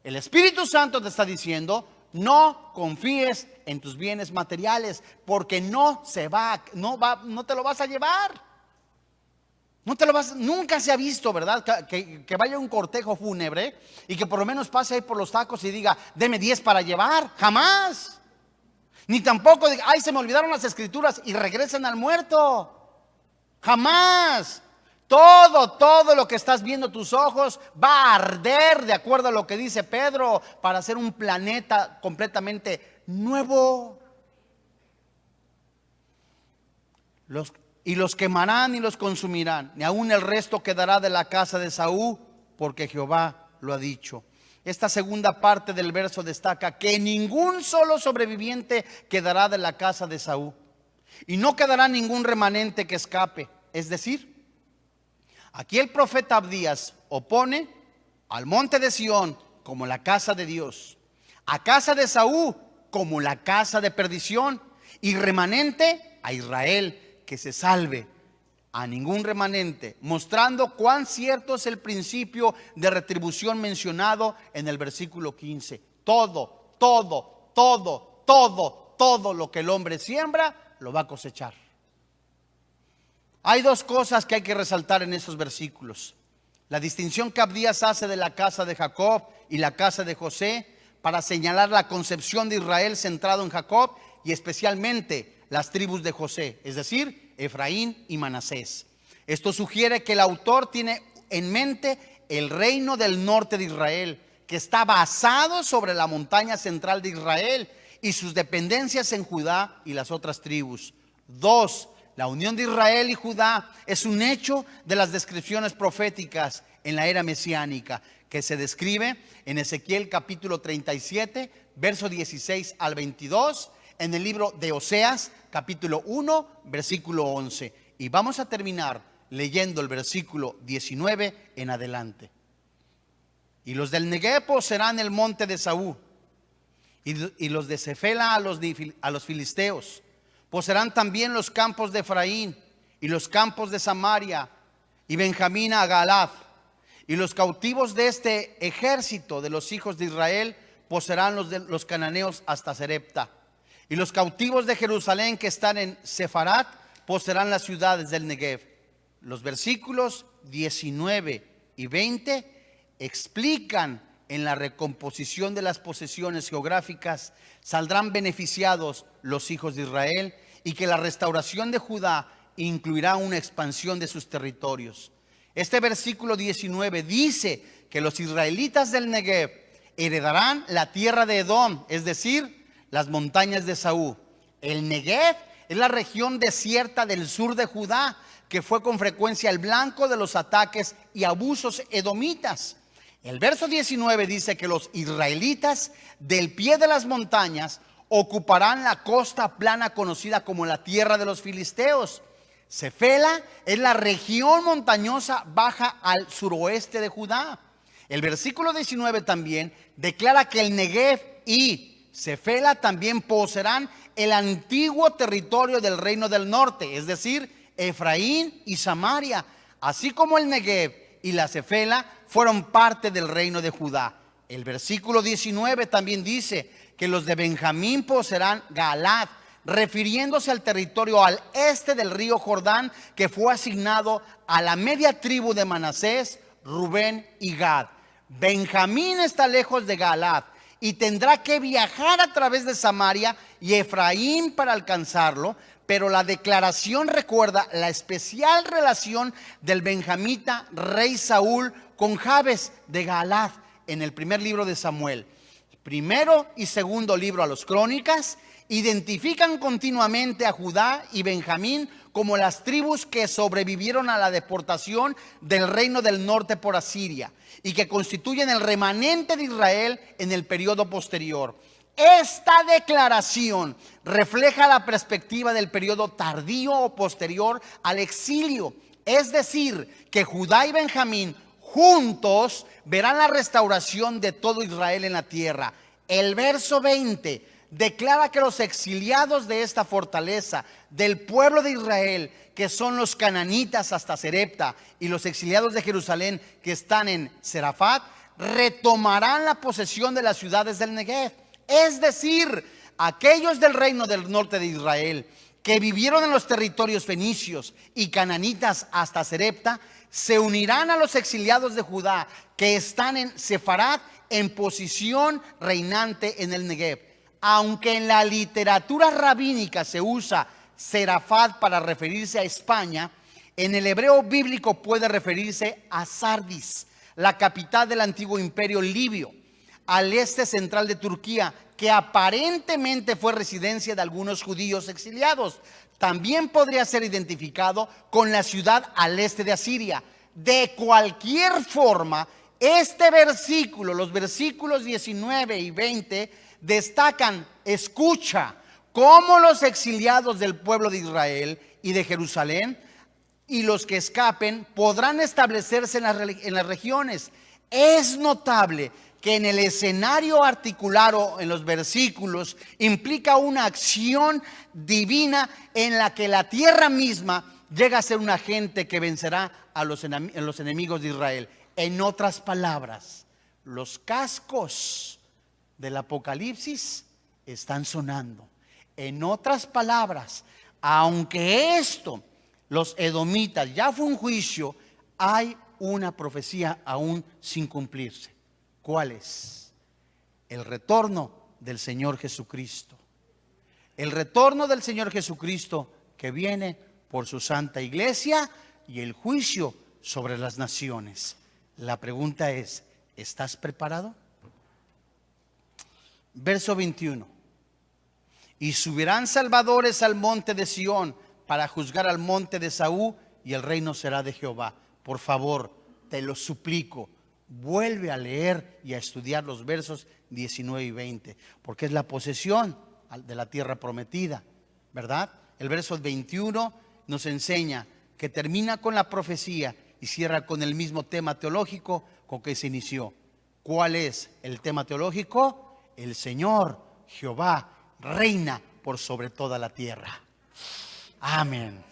El Espíritu Santo te está diciendo: no confíes en tus bienes materiales, porque no te lo vas a llevar. Nunca se ha visto, ¿verdad? Que vaya un cortejo fúnebre y que por lo menos pase ahí por los tacos y diga, deme 10 para llevar. Jamás. Ni tampoco diga, ay, se me olvidaron las escrituras y regresen al muerto. Jamás. Todo lo que estás viendo tus ojos va a arder, de acuerdo a lo que dice Pedro, para hacer un planeta completamente nuevo. Y los quemarán y los consumirán, ni aún el resto quedará de la casa de Saúl, porque Jehová lo ha dicho. Esta segunda parte del verso destaca que ningún solo sobreviviente quedará de la casa de Saúl, y no quedará ningún remanente que escape. Es decir, aquí el profeta Abdías opone al monte de Sión como la casa de Dios, a casa de Saúl como la casa de perdición, y remanente a Israel que se salve, a ningún remanente, mostrando cuán cierto es el principio de retribución mencionado en el versículo 15. Todo lo que el hombre siembra, lo va a cosechar. Hay dos cosas que hay que resaltar en estos versículos: la distinción que Abdías hace de la casa de Jacob y la casa de José, para señalar la concepción de Israel centrado en Jacob, y especialmente las tribus de José, es decir, Efraín y Manasés. Esto sugiere que el autor tiene en mente el reino del norte de Israel, que está basado sobre la montaña central de Israel y sus dependencias en Judá y las otras tribus. 2. La unión de Israel y Judá es un hecho de las descripciones proféticas en la era mesiánica, que se describe en Ezequiel capítulo 37, verso 16 al 22, en el libro de Oseas capítulo 1, versículo 11. Y vamos a terminar leyendo el versículo 19 en adelante. Y los del Negev poseerán el monte de Saúl, y los de Cefela a los filisteos. Poseerán también los campos de Efraín y los campos de Samaria, y Benjamín a Galaad. Y los cautivos de este ejército de los hijos de Israel poseerán los cananeos hasta Serepta. Y los cautivos de Jerusalén que están en Sefarat poseerán las ciudades del Negev. Los versículos 19 y 20 explican en la recomposición de las posesiones geográficas saldrán beneficiados los hijos de Israel, y que la restauración de Judá incluirá una expansión de sus territorios. Este versículo 19 dice que los israelitas del Negev heredarán la tierra de Edom, es decir, las montañas de Saúl. El Negev es la región desierta del sur de Judá, que fue con frecuencia el blanco de los ataques y abusos edomitas. El verso 19 dice que los israelitas del pie de las montañas ocuparán la costa plana conocida como la tierra de los filisteos. Cefela es la región montañosa baja al suroeste de Judá. El versículo 19 también declara que el Negev y Cefela también poseerán el antiguo territorio del reino del norte, es decir, Efraín y Samaria, así como el Negev y la Cefela fueron parte del reino de Judá. El versículo 19 también dice que los de Benjamín poseerán Galaad, refiriéndose al territorio al este del río Jordán, que fue asignado a la media tribu de Manasés, Rubén y Gad. Benjamín está lejos de Galaad y tendrá que viajar a través de Samaria y Efraín para alcanzarlo, pero la declaración recuerda la especial relación del benjamita rey Saúl con Jabes de Galaad en el primer libro de Samuel. Primero y segundo libro a los Crónicas identifican continuamente a Judá y Benjamín como las tribus que sobrevivieron a la deportación del reino del norte por Asiria y que constituyen el remanente de Israel en el periodo posterior. Esta declaración refleja la perspectiva del periodo tardío o posterior al exilio, es decir, que Judá y Benjamín juntos verán la restauración de todo Israel en la tierra. El verso 20 declara que los exiliados de esta fortaleza del pueblo de Israel, que son los cananitas hasta Serepta, y los exiliados de Jerusalén que están en Serafat, retomarán la posesión de las ciudades del Negev. Es decir, aquellos del reino del norte de Israel que vivieron en los territorios fenicios y cananitas hasta Serepta, se unirán a los exiliados de Judá que están en Sefarad en posición reinante en el Negev. Aunque en la literatura rabínica se usa Serafat para referirse a España, en el hebreo bíblico puede referirse a Sardis, la capital del antiguo imperio libio, al este central de Turquía, que aparentemente fue residencia de algunos judíos exiliados. También podría ser identificado con la ciudad al este de Asiria. De cualquier forma, este versículo, los versículos 19 y 20, destacan, escucha, cómo los exiliados del pueblo de Israel y de Jerusalén y los que escapen podrán establecerse en las regiones. Es notable que en el escenario articulado en los versículos implica una acción divina en la que la tierra misma llega a ser un agente que vencerá a los enemigos de Israel. En otras palabras, los cascos del Apocalipsis están sonando. En otras palabras, aunque esto, los edomitas, ya fue un juicio, hay una profecía aún sin cumplirse. ¿Cuál es? El retorno del Señor Jesucristo. El retorno del Señor Jesucristo que viene por su santa iglesia y el juicio sobre las naciones. La pregunta es, ¿estás preparado? Verso 21. Y subirán salvadores al monte de Sión para juzgar al monte de Saúl, y el reino será de Jehová. Por favor, te lo suplico, vuelve a leer y a estudiar los versos 19 y 20, porque es la posesión de la tierra prometida, ¿verdad? El verso 21 nos enseña que termina con la profecía y cierra con el mismo tema teológico con que se inició. ¿Cuál es el tema teológico? El Señor Jehová reina por sobre toda la tierra. Amén.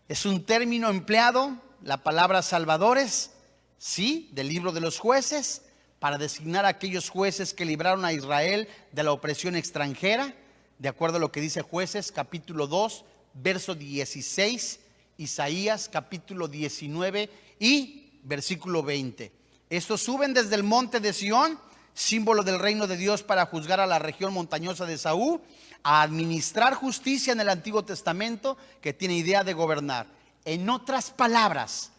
Es un término empleado, la palabra salvadores, sí, del libro de los jueces, para designar a aquellos jueces que libraron a Israel de la opresión extranjera, de acuerdo a lo que dice Jueces capítulo 2, verso 16, Isaías capítulo 19 y versículo 20. Estos suben desde el monte de Sión, símbolo del reino de Dios, para juzgar a la región montañosa de Saúl, a administrar justicia en el Antiguo Testamento, que tiene idea de gobernar. En otras palabras,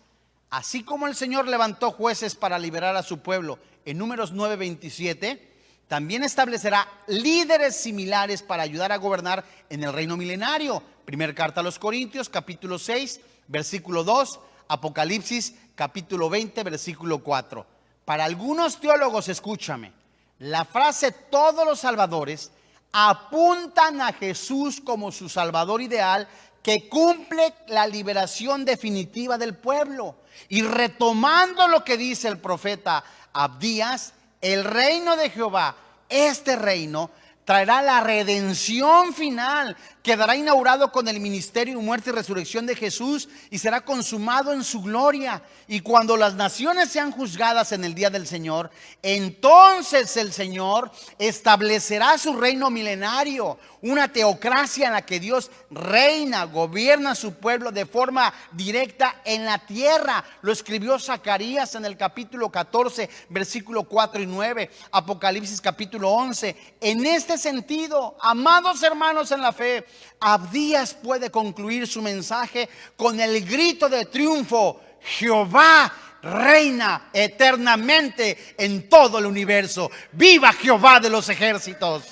así como el Señor levantó jueces para liberar a su pueblo en Números 9:27, también establecerá líderes similares para ayudar a gobernar en el reino milenario. Primera carta a los Corintios, capítulo 6, versículo 2, Apocalipsis, capítulo 20, versículo 4. Para algunos teólogos, escúchame, la frase todos los salvadores apuntan a Jesús como su salvador ideal, que cumple la liberación definitiva del pueblo. Y retomando lo que dice el profeta Abdías, el reino de Jehová, este reino, traerá la redención final, quedará inaugurado con el ministerio, muerte y resurrección de Jesús y será consumado en su gloria. Y cuando las naciones sean juzgadas en el día del Señor, entonces el Señor establecerá su reino milenario, una teocracia en la que Dios reina, gobierna a su pueblo de forma directa en la tierra. Lo escribió Zacarías en el capítulo 14, versículo 4 y 9, Apocalipsis capítulo 11. En este sentido, amados hermanos en la fe, Abdías puede concluir su mensaje con el grito de triunfo: Jehová reina eternamente en todo el universo. ¡Viva Jehová de los ejércitos!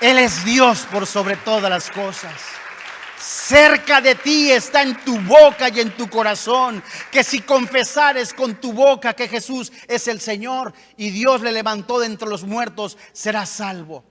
Él es Dios por sobre todas las cosas. Cerca de ti está, en tu boca y en tu corazón, que si confesares con tu boca que Jesús es el Señor y Dios le levantó de entre los muertos, serás salvo.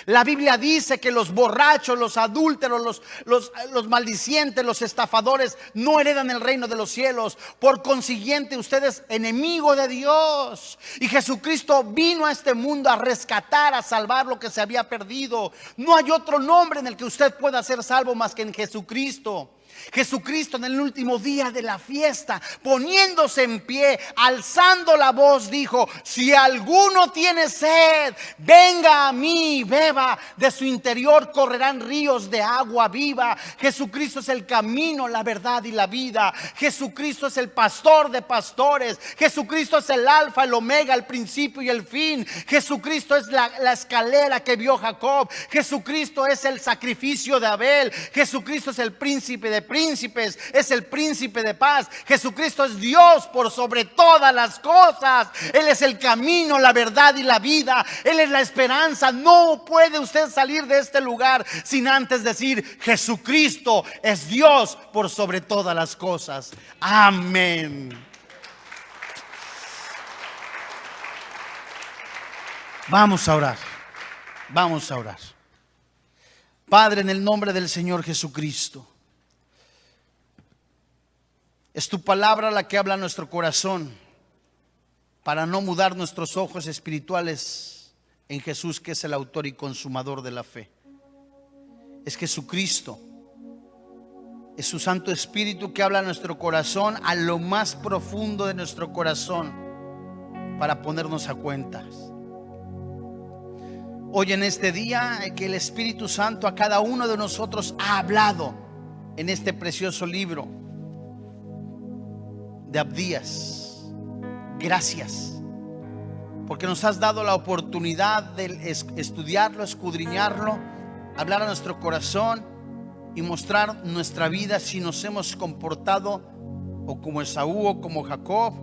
La Biblia dice que los borrachos, los adúlteros, los maldicientes, los estafadores no heredan el reino de los cielos. Por consiguiente, usted es enemigo de Dios. Y Jesucristo vino a este mundo a rescatar, a salvar lo que se había perdido. No hay otro nombre en el que usted pueda ser salvo más que en Jesucristo. Jesucristo en el último día de la fiesta, poniéndose en pie, alzando la voz, dijo: si alguno tiene sed, venga a mí, beba. De su interior correrán ríos de agua viva. Jesucristo es el camino, la verdad y la vida. Jesucristo es el pastor de pastores. Jesucristo es el alfa, el omega, el principio y el fin. Jesucristo es la escalera que vio Jacob. Jesucristo es el sacrificio de Abel. Jesucristo es el príncipe de príncipes, es el príncipe de paz. Jesucristo es Dios por sobre todas las cosas. Él es el camino, la verdad y la vida. Él es la esperanza. No puede usted salir de este lugar sin antes decir: Jesucristo es Dios por sobre todas las cosas. Amén. Vamos a orar. Vamos a orar. Padre, en el nombre del Señor Jesucristo, es tu palabra la que habla a nuestro corazón para no mudar nuestros ojos espirituales en Jesús, que es el autor y consumador de la fe. Es Jesucristo, es su Santo Espíritu que habla a nuestro corazón, a lo más profundo de nuestro corazón, para ponernos a cuentas. Hoy en este día que el Espíritu Santo a cada uno de nosotros ha hablado en este precioso libro de Abdías. Gracias, porque nos has dado la oportunidad de estudiarlo, escudriñarlo, hablar a nuestro corazón y mostrar nuestra vida, si nos hemos comportado o como Esaú, o como Jacob,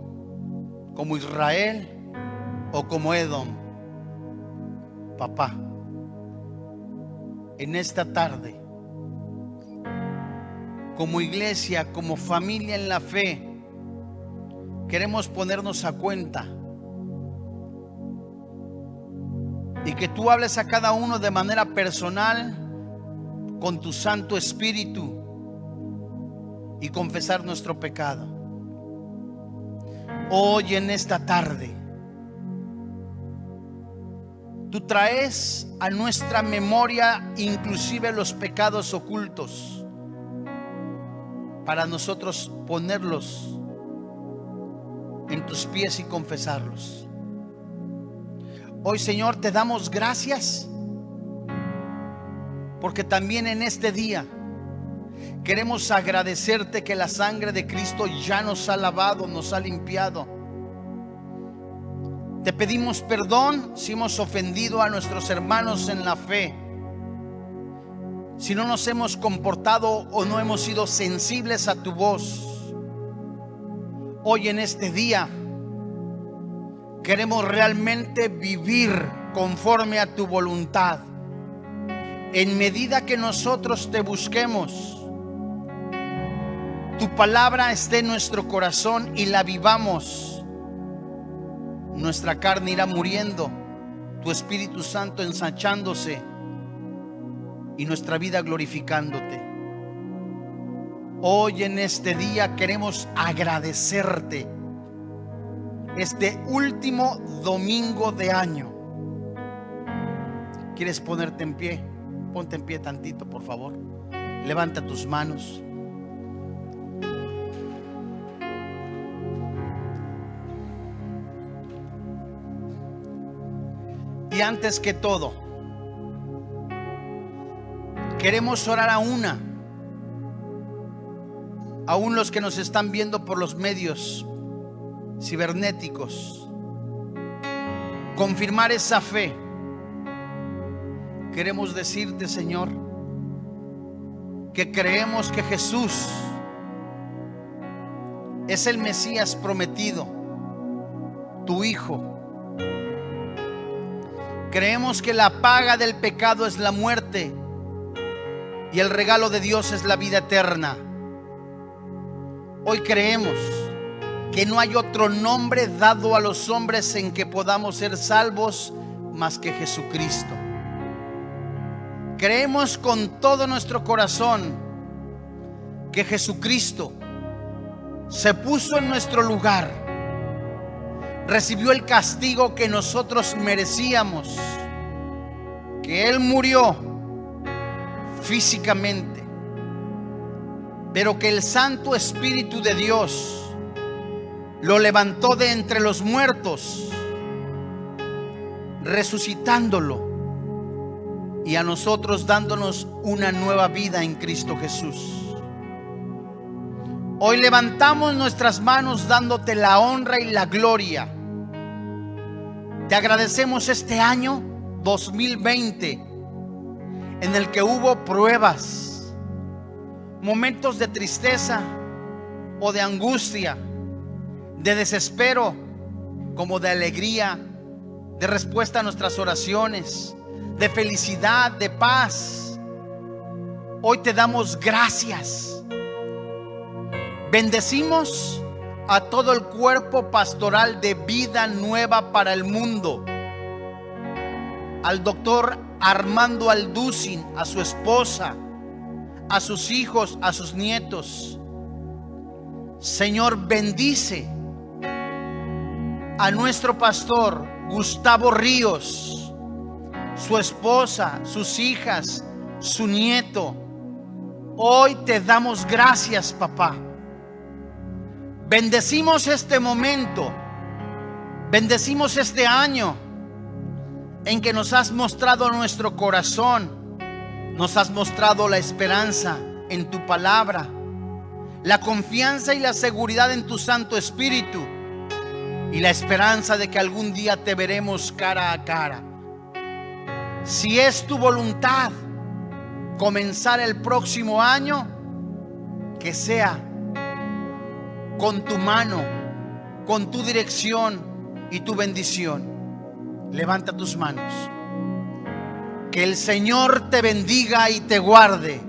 como Israel o como Edom. Papá, en esta tarde, como iglesia, como familia en la fe, queremos ponernos a cuenta y que tú hables a cada uno de manera personal con tu Santo Espíritu y confesar nuestro pecado. Hoy en esta tarde, tú traes a nuestra memoria inclusive los pecados ocultos, para nosotros ponerlos en tus pies y confesarlos. Hoy, Señor, te damos gracias, porque también en este día queremos agradecerte que la sangre de Cristo ya nos ha lavado, nos ha limpiado. Te pedimos perdón si hemos ofendido a nuestros hermanos en la fe, si no nos hemos comportado o no hemos sido sensibles a tu voz. Hoy en este día queremos realmente vivir conforme a tu voluntad. En medida que nosotros te busquemos, tu palabra esté en nuestro corazón y la vivamos. Nuestra carne irá muriendo, tu Espíritu Santo ensanchándose y nuestra vida glorificándote. Hoy en este día queremos agradecerte este último domingo de año. ¿Quieres ponerte en pie? Ponte en pie tantito, por favor. Levanta tus manos. Y antes que todo, queremos orar aún los que nos están viendo por los medios cibernéticos, confirmar esa fe. Queremos decirte, Señor, que creemos que Jesús es el Mesías prometido, tu Hijo. Creemos que la paga del pecado es la muerte y el regalo de Dios es la vida eterna. Hoy creemos que no hay otro nombre dado a los hombres en que podamos ser salvos más que Jesucristo. Creemos con todo nuestro corazón que Jesucristo se puso en nuestro lugar, recibió el castigo que nosotros merecíamos, que Él murió físicamente, pero que el Santo Espíritu de Dios lo levantó de entre los muertos, resucitándolo y a nosotros dándonos una nueva vida en Cristo Jesús. Hoy levantamos nuestras manos dándote la honra y la gloria. Te agradecemos este año 2020 en el que hubo pruebas, momentos de tristeza o de angustia, de desespero como de alegría, de respuesta a nuestras oraciones, de felicidad, de paz. Hoy te damos gracias. Bendecimos a todo el cuerpo pastoral de Vida Nueva para el Mundo, al doctor Armando Alducin, a su esposa, a sus hijos, a sus nietos. Señor, bendice a nuestro pastor Gustavo Ríos, su esposa, sus hijas, su nieto. Hoy te damos gracias, papá. Bendecimos este momento, bendecimos este año en que nos has mostrado nuestro corazón, nos has mostrado la esperanza en tu palabra, la confianza y la seguridad en tu Santo Espíritu y la esperanza de que algún día te veremos cara a cara. Si es tu voluntad comenzar el próximo año, que sea con tu mano, con tu dirección y tu bendición. Levanta tus manos. Que el Señor te bendiga y te guarde.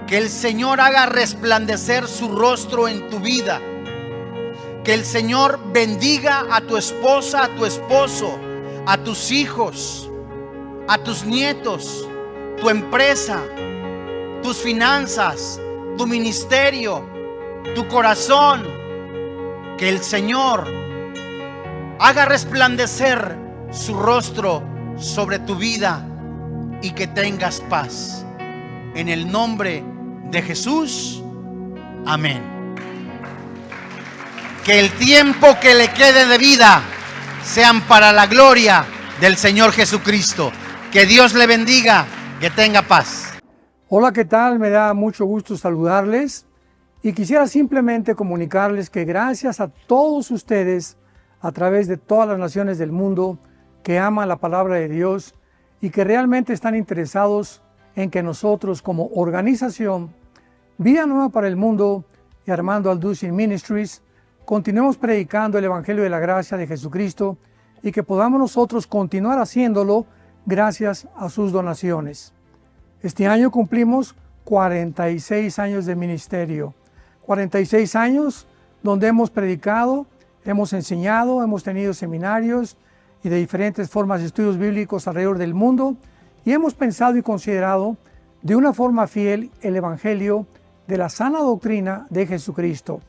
Que el Señor haga resplandecer su rostro en tu vida. Que el Señor bendiga a tu esposa, a tu esposo, a tus hijos, a tus nietos, tu empresa, tus finanzas, tu ministerio, tu corazón. Que el Señor haga resplandecer su rostro sobre tu vida y que tengas paz. En el nombre de Jesús, amén. Que el tiempo que le quede de vida sean para la gloria del Señor Jesucristo. Que Dios le bendiga, que tenga paz. Hola, ¿qué tal? Me da mucho gusto saludarles y quisiera simplemente comunicarles que gracias a todos ustedes a través de todas las naciones del mundo que aman la palabra de Dios y que realmente están interesados en que nosotros como organización Vida Nueva para el Mundo y Armando Alducin Ministries continuemos predicando el Evangelio de la Gracia de Jesucristo y que podamos nosotros continuar haciéndolo gracias a sus donaciones. Este año cumplimos 46 años de ministerio, 46 años donde hemos predicado, hemos enseñado, hemos tenido seminarios y de diferentes formas de estudios bíblicos alrededor del mundo y hemos pensado y considerado de una forma fiel el Evangelio de la sana doctrina de Jesucristo.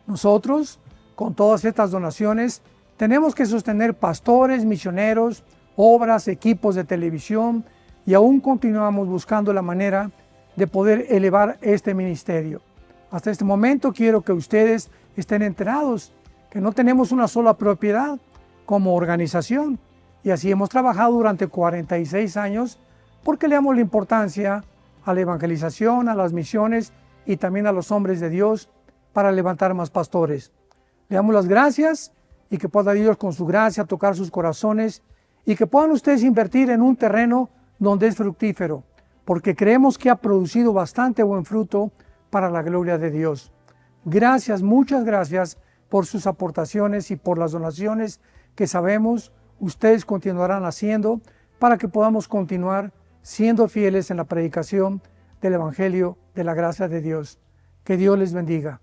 Nosotros, con todas estas donaciones, tenemos que sostener pastores, misioneros, obras, equipos de televisión y aún continuamos buscando la manera de poder elevar este ministerio. Hasta este momento quiero que ustedes estén enterados que no tenemos una sola propiedad como organización y así hemos trabajado durante 46 años porque le damos la importancia a la evangelización, a las misiones y también a los hombres de Dios para levantar más pastores. Le damos las gracias y que pueda Dios con su gracia tocar sus corazones y que puedan ustedes invertir en un terreno donde es fructífero, porque creemos que ha producido bastante buen fruto para la gloria de Dios. Gracias, muchas gracias por sus aportaciones y por las donaciones que sabemos ustedes continuarán haciendo para que podamos continuar siendo fieles en la predicación del Evangelio de la gracia de Dios. Que Dios les bendiga.